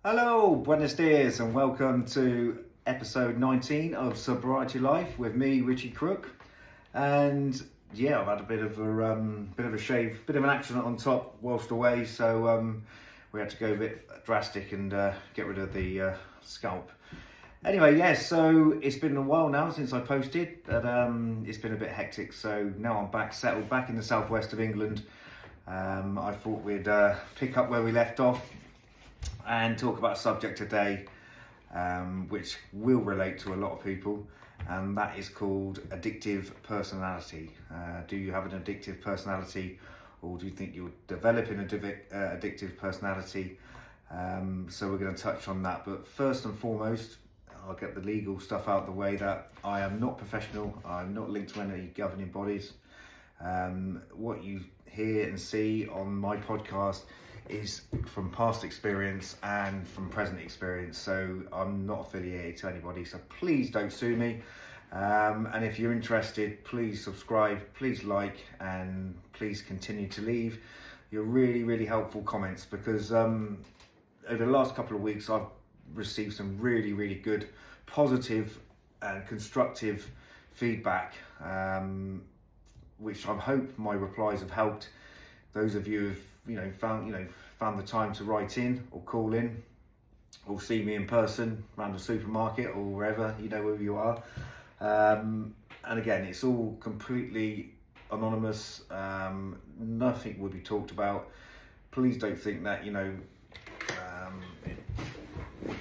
Hello, buenos dias, and welcome to episode 19 of Sobriety Life with me, Richie Crook. And yeah, I've had a bit of a shave, bit of an accident on top whilst away, so we had to go a bit drastic and get rid of the scalp. Anyway, so it's been a while now since I posted, but it's been a bit hectic. So now I'm back, settled back in the southwest of England. I thought we'd pick up where we left off and talk about a subject today which will relate to a lot of people, and that is called addictive personality. Do you have an addictive personality, or do you think you're developing an addictive personality? So we're going to touch on that, but first and foremost, I'll get the legal stuff out of the way that I am not professional, I'm not linked to any governing bodies. What you hear and see on my podcast is from past experience and from present experience, so I'm not affiliated to anybody, so please don't sue me. And if you're interested, please subscribe, please like, and please continue to leave your really helpful comments, because over the last couple of weeks I've received some really good, positive and constructive feedback, which I hope my replies have helped those of you who've found the time to write in or call in or see me in person around the supermarket or wherever, where you are. And again, it's all completely anonymous. Nothing will be talked about. Please don't think that what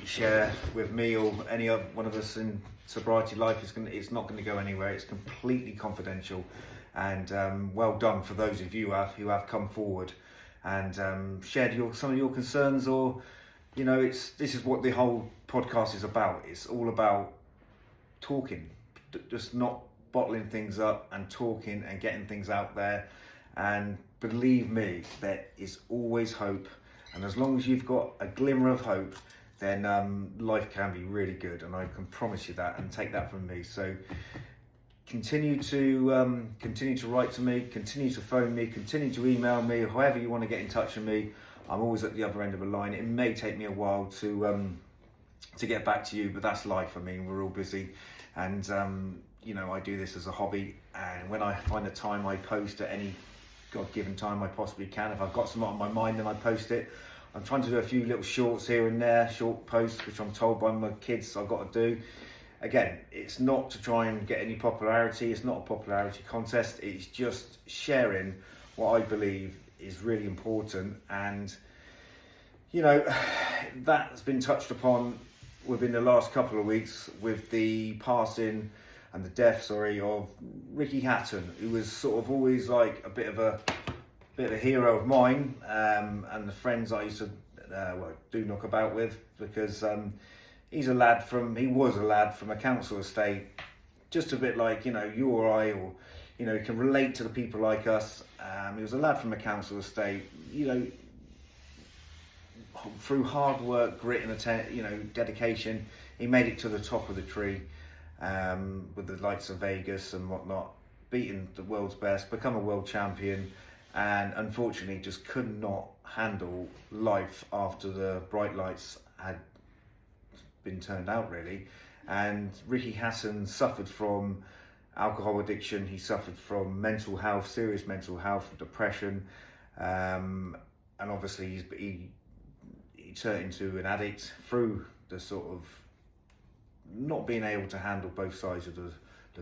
you share with me or any other one of us in Sobriety Life it's not going to go anywhere. It's completely confidential. And well done for those of you who have come forward and shared some of your concerns, or this is what the whole podcast is about. It's all about talking, just not bottling things up, and talking and getting things out there. And believe me, there is always hope, and as long as you've got a glimmer of hope, then life can be really good, and I can promise you that, and take that from me. So continue to write to me, continue to phone me, continue to email me, or however you want to get in touch with me. I'm always at the other end of the line. It may take me a while to get back to you, but that's life. I mean, we're all busy, and I do this as a hobby, and when I find the time, I post at any God-given time I possibly can. If I've got something on my mind, then I post it. I'm trying to do a few little shorts here and there, short posts, which I'm told by my kids I've got to do. Again, it's not to try and get any popularity. It's not a popularity contest. It's just sharing what I believe is really important. And, that's been touched upon within the last couple of weeks with the passing and the death, of Ricky Hatton, who was sort of always like a bit of a hero of mine, and the friends I used to do knock about with, because he was a lad from a council estate, just a bit like, you or I, or, can relate to the people like us. He was a lad from a council estate, through hard work, grit and dedication, he made it to the top of the tree, with the likes of Vegas and whatnot, beating the world's best, become a world champion, and unfortunately just could not handle life after the bright lights had been turned out, really. And Ricky Hatton suffered from alcohol addiction. He suffered from mental health, serious mental health, depression, and obviously he turned into an addict through the sort of not being able to handle both sides of the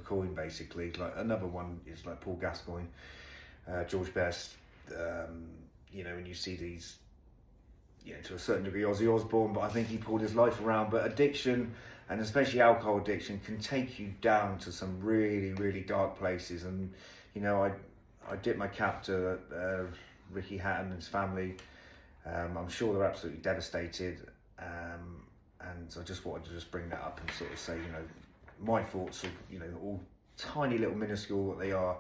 coin, basically. Like another one is like Paul Gascoigne, George Best, and you see these, to a certain degree Ozzy Osbourne, but I think he pulled his life around. But addiction, and especially alcohol addiction, can take you down to some really dark places. And I dip my cap to Ricky Hatton and his family. I'm sure they're absolutely devastated, and I just wanted to bring that up and sort of say, my thoughts are, all tiny little minuscule what they are.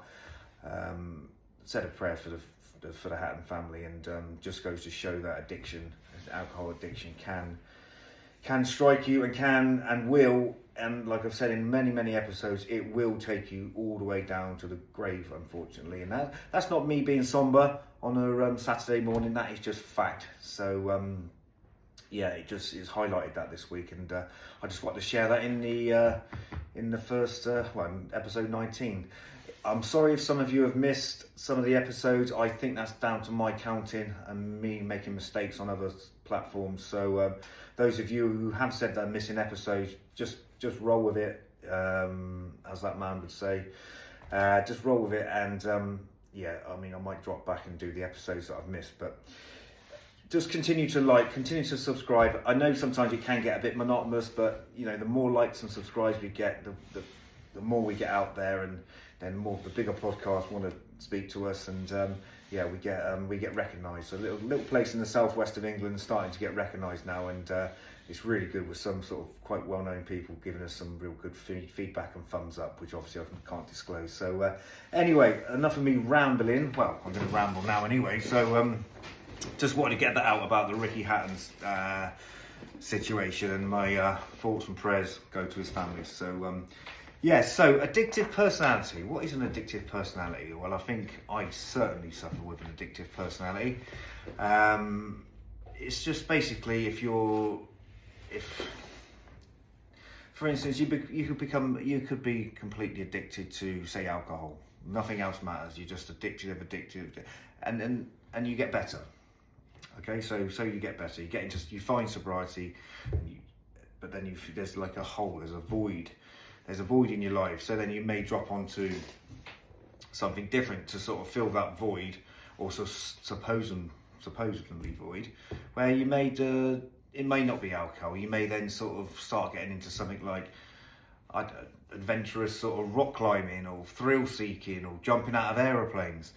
Said a prayer for the Hatton family, and just goes to show that addiction, alcohol addiction, can strike you, and can and will, and like I've said in many episodes, it will take you all the way down to the grave, unfortunately. And that's not me being somber on a Saturday morning. That is just fact. So yeah, it's highlighted that this week, and I just wanted to share that in the first in episode 19. I'm sorry if some of you have missed some of the episodes. I think that's down to my counting and me making mistakes on other platforms. So those of you who have said that missing episodes, just roll with it, as that man would say. Just roll with it, and yeah, I mean, I might drop back and do the episodes that I've missed, but just continue to continue to subscribe. I know sometimes it can get a bit monotonous, but you know, the more likes and subscribes we get, the more we get out there, and then more the bigger podcasts want to speak to us, and yeah, we get recognised. So a little place in the southwest of England starting to get recognised now, and it's really good with some sort of quite well-known people giving us some real good feedback and thumbs up, which obviously I can't disclose. So anyway, enough of me rambling. Well, I'm going to ramble now anyway. So just wanted to get that out about the Ricky Hatton's situation, and my thoughts and prayers go to his family. So yeah, so addictive personality. What is an addictive personality? Well, I think I certainly suffer with an addictive personality. It's just basically if, for instance, you could be completely addicted to, say, alcohol. Nothing else matters. You're just addicted, and you get better. Okay, so you get better. You find sobriety, but then there's like a hole. There's a void. There's a void in your life. So then you may drop onto something different to sort of fill that void, or supposedly void, where you may it may not be alcohol. You may then sort of start getting into something like adventurous sort of rock climbing, or thrill seeking, or jumping out of aeroplanes,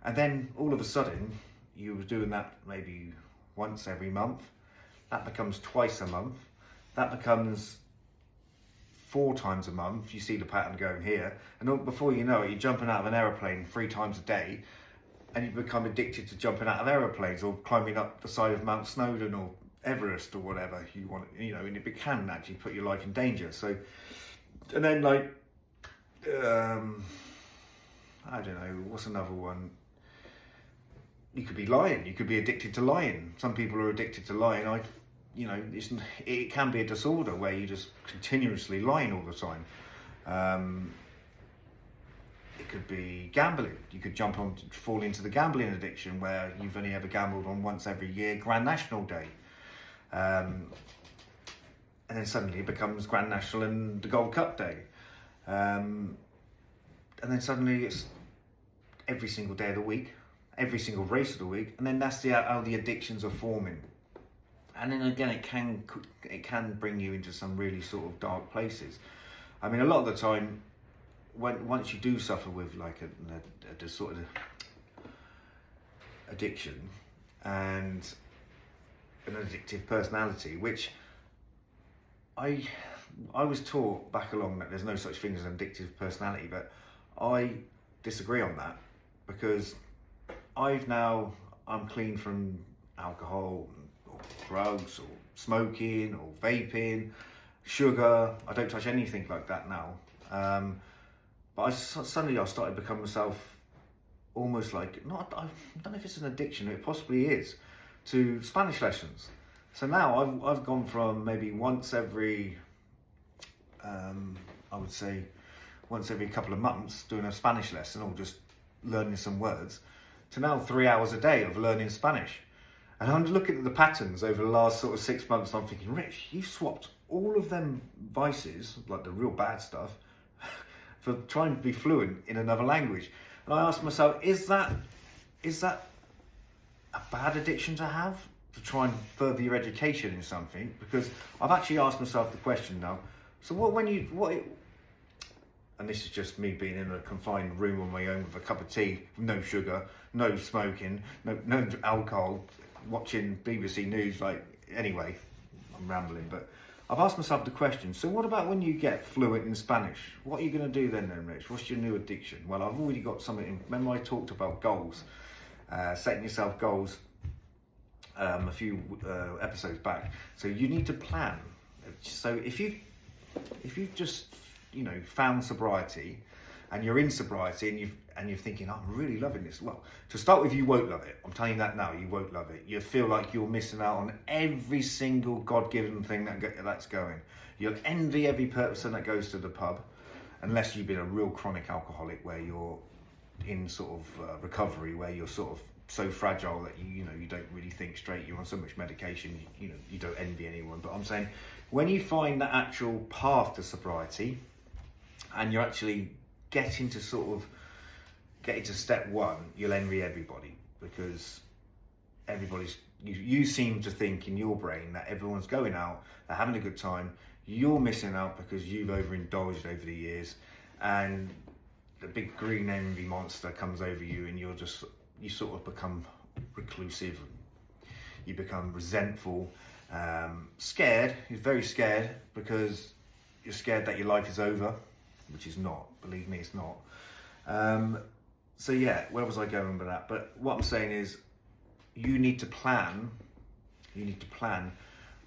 and then all of a sudden you were doing that maybe once every month. That becomes twice a month. That becomes 4 times a month. You see the pattern going here, and before you know it, you're jumping out of an aeroplane 3 times a day, and you become addicted to jumping out of aeroplanes, or climbing up the side of Mount Snowdon or Everest or whatever you want, you know, and it can actually put your life in danger. So, and then like, I don't know, what's another one? You could be lying. You could be addicted to lying. Some people are addicted to lying. It can be a disorder where you just continuously lying all the time. It could be gambling. You could fall into the gambling addiction, where you've only ever gambled on once every year, Grand National Day. And then suddenly it becomes Grand National and the Gold Cup Day. And then suddenly it's every single day of the week, every single race of the week, and then that's how the addictions are forming. And then again, it can bring you into some really sort of dark places. I mean, a lot of the time, once you do suffer with like a sort of addiction and an addictive personality, which I was taught back along that there's no such thing as an addictive personality, but I disagree on that, because I'm clean from alcohol or drugs or smoking or vaping, sugar. I don't touch anything like that now. But suddenly I started becoming myself almost like, I don't know if it's an addiction, it possibly is, to Spanish lessons. So now I've gone from maybe once every, I would say once every couple of months doing a Spanish lesson or just learning some words, to now 3 hours a day of learning Spanish. And I'm looking at the patterns over the last sort of 6 months, and I'm thinking, Rich, you've swapped all of them vices, like the real bad stuff, for trying to be fluent in another language. And I asked myself, is that a bad addiction to have, to try and further your education in something? Because I've actually asked myself the question now, so and this is just me being in a confined room on my own with a cup of tea, no sugar, no smoking, no alcohol, watching BBC News, anyway, I'm rambling, but I've asked myself the question, so what about when you get fluent in Spanish? What are you going to do then, Rich? What's your new addiction? Well, I've already got something. Remember I talked about goals, setting yourself goals a few episodes back. So you need to plan. So if you've just, found sobriety and you're in sobriety and you're thinking, I'm really loving this. Well, to start with, you won't love it. I'm telling you that now, you won't love it. You feel like you're missing out on every single God-given thing that's going. You'll envy every person that goes to the pub, unless you've been a real chronic alcoholic where you're in sort of recovery, where you're sort of so fragile that you don't really think straight. You're on so much medication, you don't envy anyone. But I'm saying, when you find that actual path to sobriety, and you're actually getting to step one, you'll envy everybody, because you seem to think in your brain that everyone's going out, they're having a good time, you're missing out because you've overindulged over the years, and the big green envy monster comes over you, and you sort of become reclusive, you become resentful, scared. You're very scared because you're scared that your life is over, which is not. Believe me, it's not. So yeah, where was I going with that? But what I'm saying is, you need to plan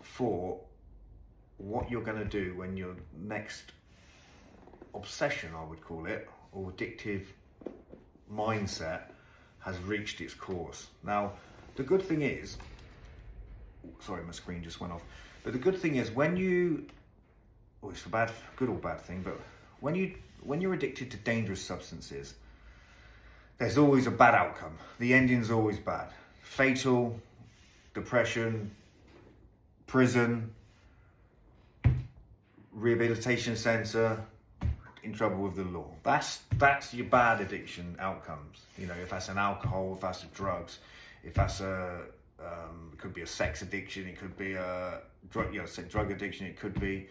for what you're going to do when your next obsession, I would call it, or addictive mindset has reached its course. Now, the good thing is, sorry, my screen just went off. But the good thing is, it's a good or bad thing, but when you're addicted to dangerous substances, there's always a bad outcome. The ending's always bad. Fatal, depression, prison, rehabilitation centre, in trouble with the law. That's your bad addiction outcomes. If that's an alcohol, if that's drugs, if that's it could be a sex addiction, it could be a drug addiction, it could be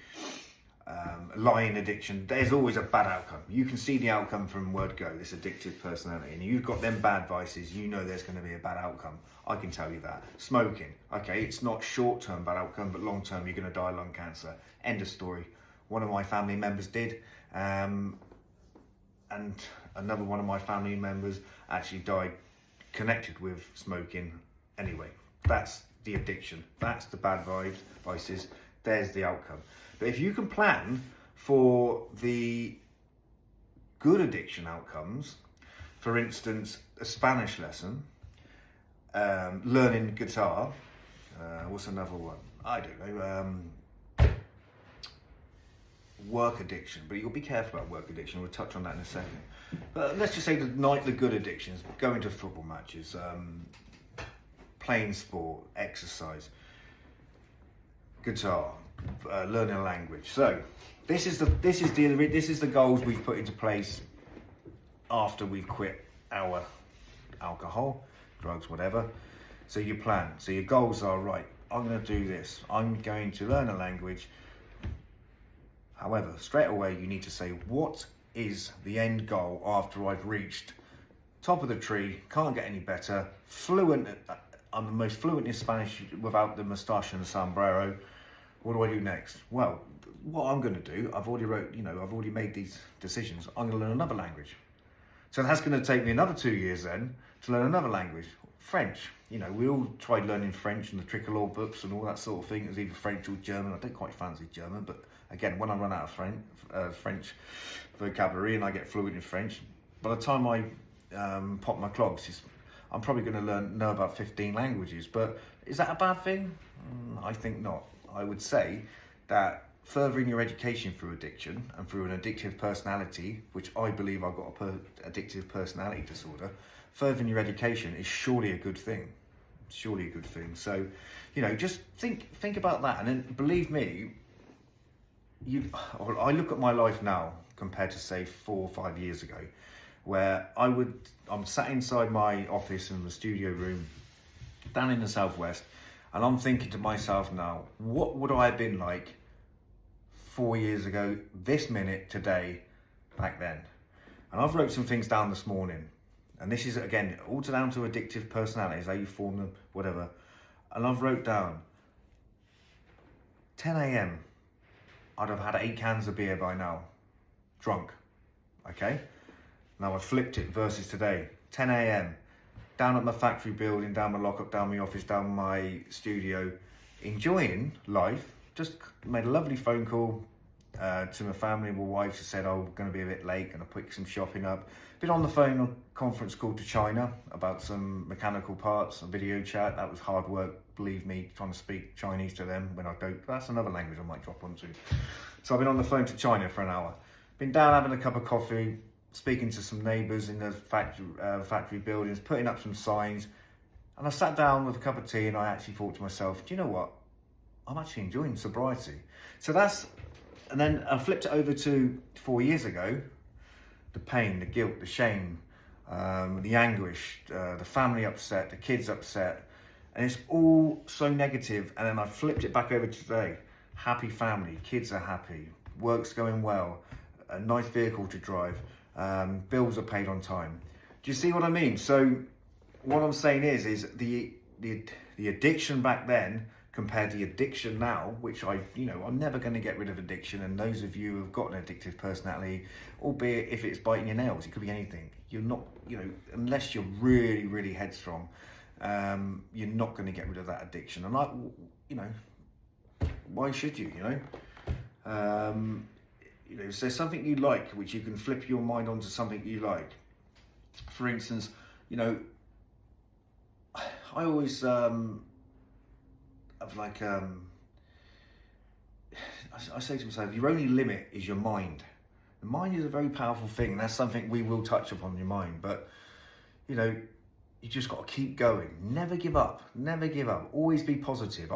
lying addiction. There's always a bad outcome. You can see the outcome from word go, this addictive personality, and you've got them bad vices, there's going to be a bad outcome. I can tell you that. Smoking, okay, it's not short-term bad outcome, but long-term, you're going to die of lung cancer. End of story. One of my family members did, and another one of my family members actually died connected with smoking. Anyway, that's the addiction. That's the bad vices. There's the outcome. But if you can plan for the good addiction outcomes, for instance, a Spanish lesson, learning guitar, what's another one? I don't know. Work addiction, but you'll be careful about work addiction. We'll touch on that in a second. But let's just say the good addictions: going to football matches, playing sport, exercise, guitar, learning a language. So this is the goals we've put into place after we've quit our alcohol, drugs, whatever. So you plan. So your goals are, right, I'm going to do this. I'm going to learn a language. However, straight away you need to say, what is the end goal after I've reached top of the tree, can't get any better, fluent, I'm the most fluent in Spanish without the moustache and the sombrero. What do I do next? Well, what I'm going to do, I've already made these decisions. I'm going to learn another language. So that's going to take me another 2 years then to learn another language. French. We all tried learning French and the Tricolore books and all that sort of thing. It was either French or German. I don't quite fancy German, but again, when I run out of French vocabulary and I get fluent in French, by the time I pop my clogs, I'm probably going to know about 15 languages. But is that a bad thing? I think not. I would say that furthering your education through addiction and through an addictive personality, which I believe I've got addictive personality disorder, furthering your education is surely a good thing. Surely a good thing. So, just think about that, and then believe me, I look at my life now compared to say 4 or 5 years ago, where I'm sat inside my office in the studio room down in the southwest, and I'm thinking to myself now, what would I have been like 4 years ago, this minute, today, back then? And I've wrote some things down this morning, and this is, again, all down to addictive personalities, how you form them, whatever. And I've wrote down 10 a.m. I'd have had 8 cans of beer by now, drunk, okay? Now I flipped it versus today, 10 a.m, down at my factory building, down my lockup, down my office, down my studio, enjoying life, just made a lovely phone call, to my family. My wife said, oh, we're going to be a bit late, going to pick some shopping up. Been on the phone on a conference call to China about some mechanical parts, a video chat. That was hard work, believe me, trying to speak Chinese to them when I don't. That's another language I might drop onto. So I've been on the phone to China for an hour. Been down having a cup of coffee, speaking to some neighbours in the factory buildings, putting up some signs. And I sat down with a cup of tea and I actually thought to myself, do you know what? I'm actually enjoying sobriety. So and then I flipped it over to 4 years ago. The pain, the guilt, the shame, the anguish, the family upset, the kids upset. And it's all so negative. And then I flipped it back over to today. Happy family, kids are happy, work's going well, a nice vehicle to drive, bills are paid on time. Do you see what I mean? So what I'm saying is the addiction back then compared to the addiction now, which I'm never going to get rid of addiction. And those of you who've got an addictive personality, albeit if it's biting your nails, it could be anything. You're not, unless you're really, really headstrong, you're not going to get rid of that addiction. And why should you, if there's something you like, which you can flip your mind onto something you like. For instance, I always I say to myself, your only limit is your mind. The mind is a very powerful thing, and that's something we will touch upon, your mind. But you just got to keep going. Never give up. Never give up. Always be positive.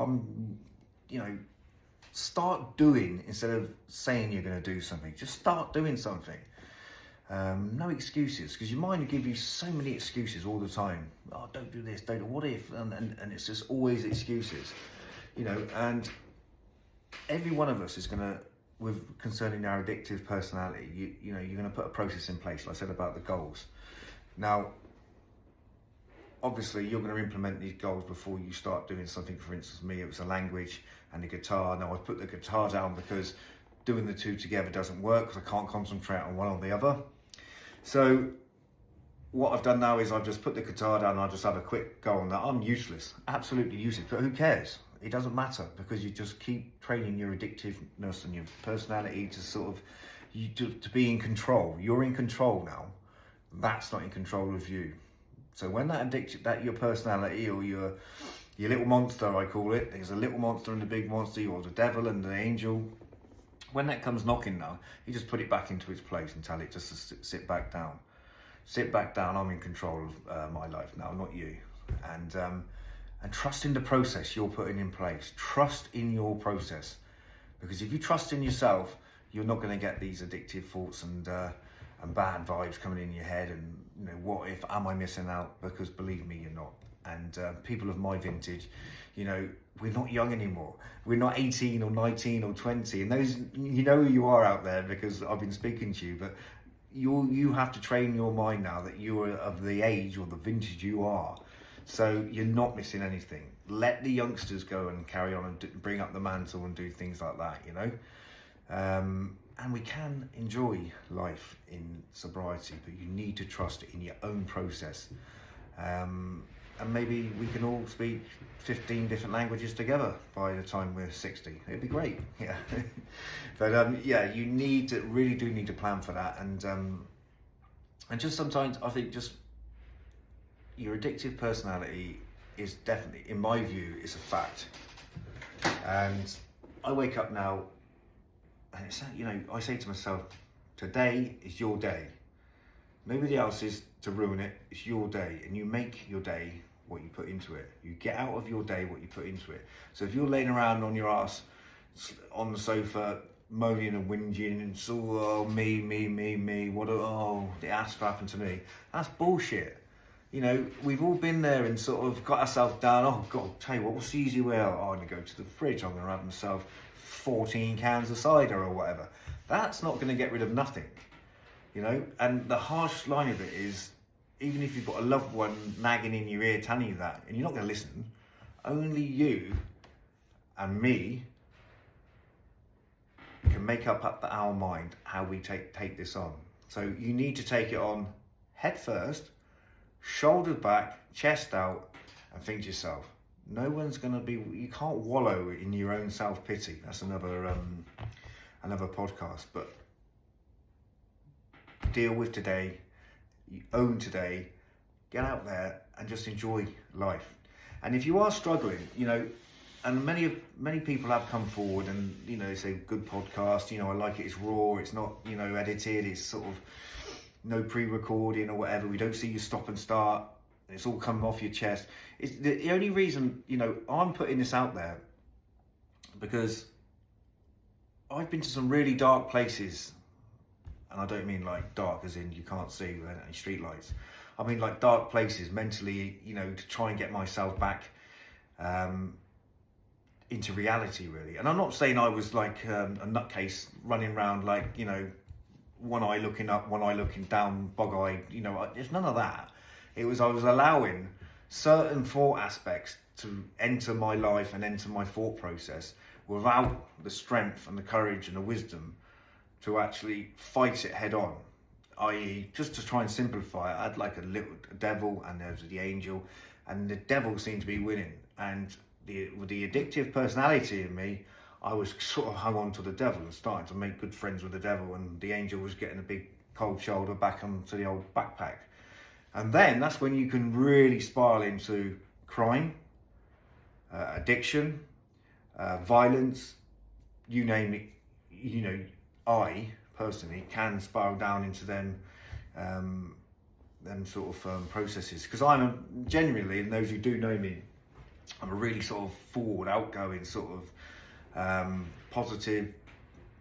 Start doing instead of saying you're going to do something. Just start doing something. No excuses, because your mind will give you so many excuses all the time. Oh, don't do this, don't, what if, and it's just always excuses, and every one of us is going to, with concerning our addictive personality, you're going to put a process in place, like I said about the goals. Now, obviously, you're going to implement these goals before you start doing something. For instance, me, it was a language and the guitar. Now, I've put the guitar down because doing the two together doesn't work, because I can't concentrate on one or the other. So what I've done now is I've just put the guitar down and I just have a quick go on that. I'm useless, absolutely useless, but who cares? It doesn't matter, because you just keep training your addictiveness and your personality to sort of, to be in control. You're in control now. That's not in control of you. So when that addiction, that your personality or your little monster, I call it, there's a little monster and a big monster, or the devil and the angel. When that comes knocking now, you just put it back into its place and tell it just to sit back down. Sit back down, I'm in control of my life now, not you. And trust in the process you're putting in place. Trust in your process. Because if you trust in yourself, you're not going to get these addictive thoughts and bad vibes coming in your head. And, what if, am I missing out? Because believe me, you're not. And people of my vintage, we're not young anymore. We're not 18 or 19 or 20. And those, who you are out there, because I've been speaking to you, but you have to train your mind now that you are of the age or the vintage you are. So you're not missing anything. Let the youngsters go and carry on and bring up the mantle and do things like that, And we can enjoy life in sobriety, but you need to trust in your own process. And maybe we can all speak 15 different languages together by the time we're 60. It'd be great, yeah. But you really do need to plan for that. And just sometimes I think just your addictive personality is definitely, in my view, is a fact. And I wake up now and it's, I say to myself, today is your day. Nobody else is to ruin it. It's your day, and you make your day what you put into it. You get out of your day what you put into it. So if you're laying around on your ass on the sofa, moaning and whinging and so, oh, me, the ass happened to me. That's bullshit. We've all been there and sort of got ourselves down. Oh God, tell you what, what's the easy way out? Oh, I'm gonna go to the fridge. I'm gonna have myself 14 cans of cider or whatever. That's not gonna get rid of nothing. And the harsh line of it is, even if you've got a loved one nagging in your ear telling you that, and you're not going to listen, only you and me can make up our mind how we take this on. So you need to take it on head first, shoulders back, chest out, and think to yourself, no one's going to be, you can't wallow in your own self-pity. That's another another podcast. But deal with today, you own today, get out there and just enjoy life. And if you are struggling, you know, and many people have come forward and, you know, say, good podcast, you know, I like it, it's raw, it's not, you know, edited, it's sort of no pre-recording or whatever, we don't see you stop and start, it's all coming off your chest. It's the only reason, you know, I'm putting this out there because I've been to some really dark places, and I don't mean like dark as in you can't see with any street lights. I mean like dark places mentally, you know, to try and get myself back into reality, really. And I'm not saying I was like a nutcase running around like, you know, one eye looking up, one eye looking down, bug-eyed, you know, there's none of that. I was allowing certain thought aspects to enter my life and enter my thought process without the strength and the courage and the wisdom to actually fight it head on. I.e., just to try and simplify it, I had like a little devil and there was the angel, and the devil seemed to be winning. And with the addictive personality in me, I was sort of hung on to the devil and starting to make good friends with the devil, and the angel was getting a big cold shoulder back onto the old backpack. And then that's when you can really spiral into crime, addiction, violence, you name it. You know, I personally can spiral down into them sort of processes, because I'm genuinely, and those who do know me, I'm a really sort of forward, outgoing, sort of positive,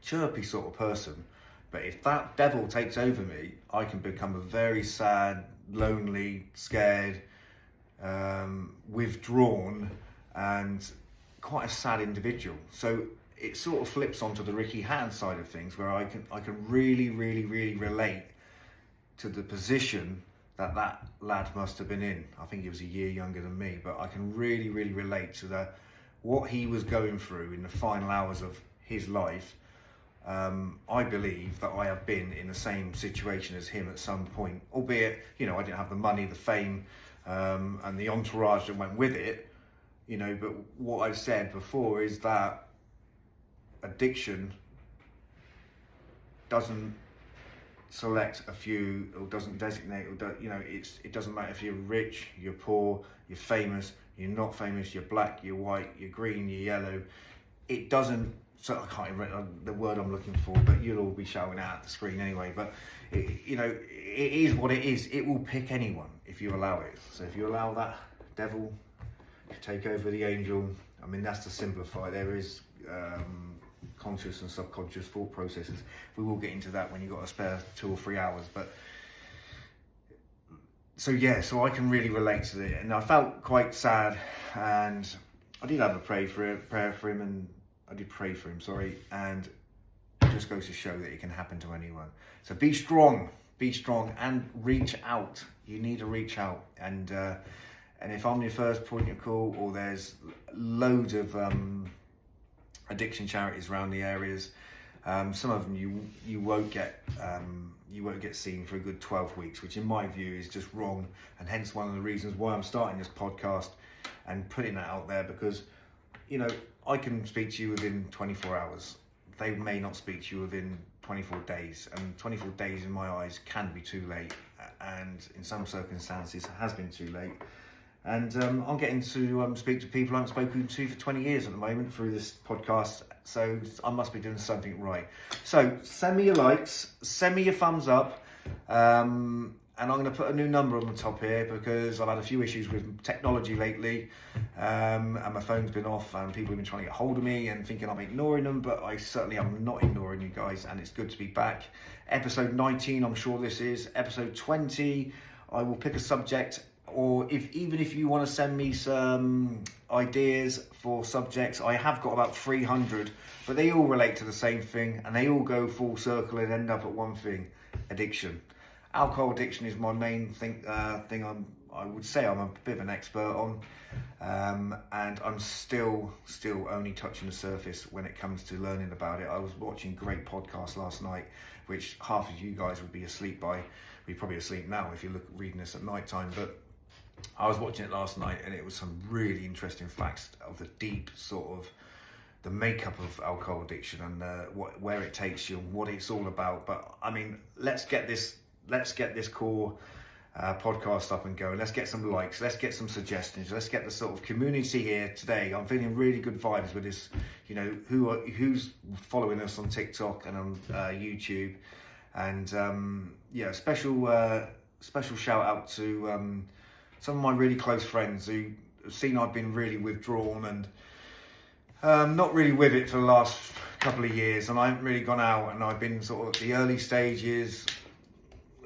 chirpy sort of person. But if that devil takes over me, I can become a very sad, lonely, scared, withdrawn, and quite a sad individual. So it sort of flips onto the Ricky Hatton side of things, where I can really relate to the position that lad must have been in. I think he was a year younger than me, but I can really relate to what he was going through in the final hours of his life. I believe that I have been in the same situation as him at some point, albeit, you know, I didn't have the money, the fame, and the entourage that went with it, you know. But what I've said before is that addiction doesn't select a few, or doesn't designate, or you know, it doesn't matter if you're rich, you're poor, you're famous, you're not famous, you're black, you're white, you're green, you're yellow. It doesn't. So I can't even remember the word I'm looking for, but you'll all be shouting out at the screen anyway. But you know, it is what it is. It will pick anyone if you allow it. So if you allow that devil to take over the angel, I mean, that's to simplify. There is conscious and subconscious thought processes. We will get into that when you've got a spare 2 or 3 hours. But so yeah, so I can really relate to it, and I felt quite sad, and I did have a prayer for him, and I did pray for him, and it just goes to show that it can happen to anyone. So be strong, and reach out. You need to reach out, and if I'm your first point of call, or there's loads of addiction charities around the areas, some of them you won't get seen for a good 12 weeks, which in my view is just wrong, and hence one of the reasons why I'm starting this podcast and putting that out there, because, you know, I can speak to you within 24 hours. They may not speak to you within 24 days. And 24 days in my eyes can be too late. And in some circumstances has been too late. And I'm getting to speak to people I haven't spoken to for 20 years at the moment through this podcast. So I must be doing something right. So send me your likes, send me your thumbs up. And I'm going to put a new number on the top here because I've had a few issues with technology lately, and my phone's been off, and people have been trying to get hold of me and thinking I'm ignoring them, but I certainly am not ignoring you guys, and it's good to be back. Episode 19, I'm sure this is. Episode 20, I will pick a subject, or even if you want to send me some ideas for subjects, I have got about 300, but they all relate to the same thing, and they all go full circle and end up at one thing: addiction. Alcohol addiction is my main thing I would say I'm a bit of an expert on, and I'm still only touching the surface when it comes to learning about it. I was watching a great podcast last night, which half of you guys would be asleep by. We're probably asleep now if you're reading this at night time, but I was watching it last night, and it was some really interesting facts of the deep sort of the makeup of alcohol addiction and where it takes you, what it's all about. But I mean, let's get this core podcast up and going. Let's get some likes, let's get some suggestions, let's get the sort of community here today. I'm feeling really good vibes with this, you know, who's following us on TikTok and on YouTube. And yeah, special shout out to some of my really close friends who have seen I've been really withdrawn and not really with it for the last couple of years, and I haven't really gone out, and I've been sort of at the early stages.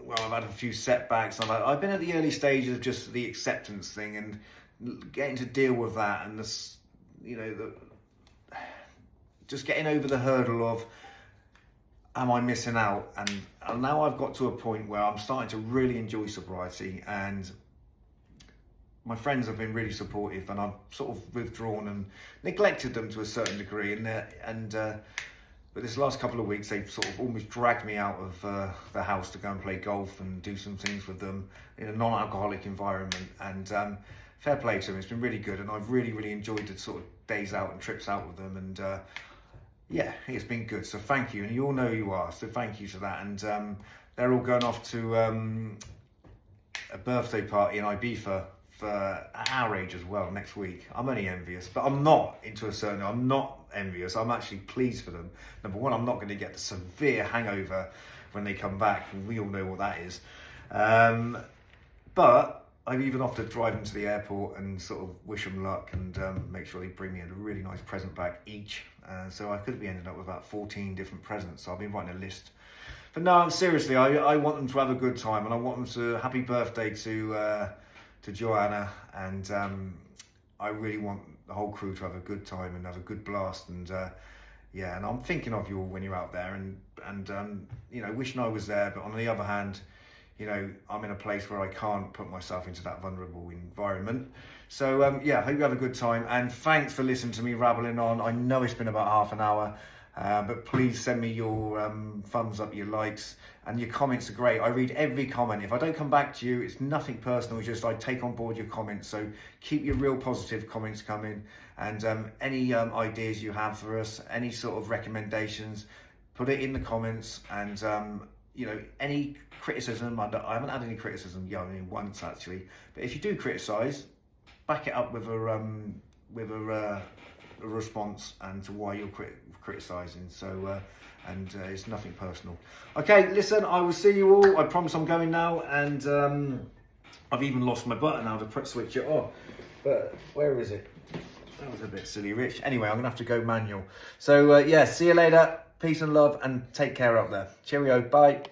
Well, I've had a few setbacks. I've been at the early stages of just the acceptance thing and getting to deal with that, and this, you know, just getting over the hurdle of, am I missing out? And now I've got to a point where I'm starting to really enjoy sobriety, and my friends have been really supportive, and I've sort of withdrawn and neglected them to a certain degree. But this last couple of weeks, they've sort of almost dragged me out of the house to go and play golf and do some things with them in a non-alcoholic environment. And fair play to them, it's been really good. And I've really, really enjoyed the sort of days out and trips out with them. And yeah, it's been good. So thank you. And you all know who you are. So thank you for that. And they're all going off to a birthday party in Ibiza for our age as well next week. I'm only envious, but I'm not I'm not envious. I'm actually pleased for them. Number one, I'm not going to get the severe hangover when they come back. We all know what that is. But I've even offered to drive them to the airport and sort of wish them luck and make sure they bring me a really nice present back each. So I could be ending up with about 14 different presents. So I've been writing a list. But no, seriously, I want them to have a good time, and I want them to happy birthday to Joanna, and I really want the whole crew to have a good time and have a good blast. And yeah, and I'm thinking of you all when you're out there, and you know, wishing I was there. But on the other hand, you know, I'm in a place where I can't put myself into that vulnerable environment. So yeah, I hope you have a good time, and thanks for listening to me rabbling on. I know it's been about half an hour, but please send me your thumbs up, your likes, and your comments are great. I read every comment. If I don't come back to you, it's nothing personal, it's just I take on board your comments. So keep your real positive comments coming, and any ideas you have for us, any sort of recommendations, put it in the comments. And you know, any criticism, I haven't had any criticism, yeah, I mean once actually, but if you do criticise, back it up with a response and to why you're criticising. So it's nothing personal. Okay, listen, I will see you all. I promise I'm going now, and I've even lost my button now to switch it on. But where is it? That was a bit silly, Rich. Anyway, I'm gonna have to go manual. So yeah, see you later. Peace and love, and take care out there. Cheerio. Bye.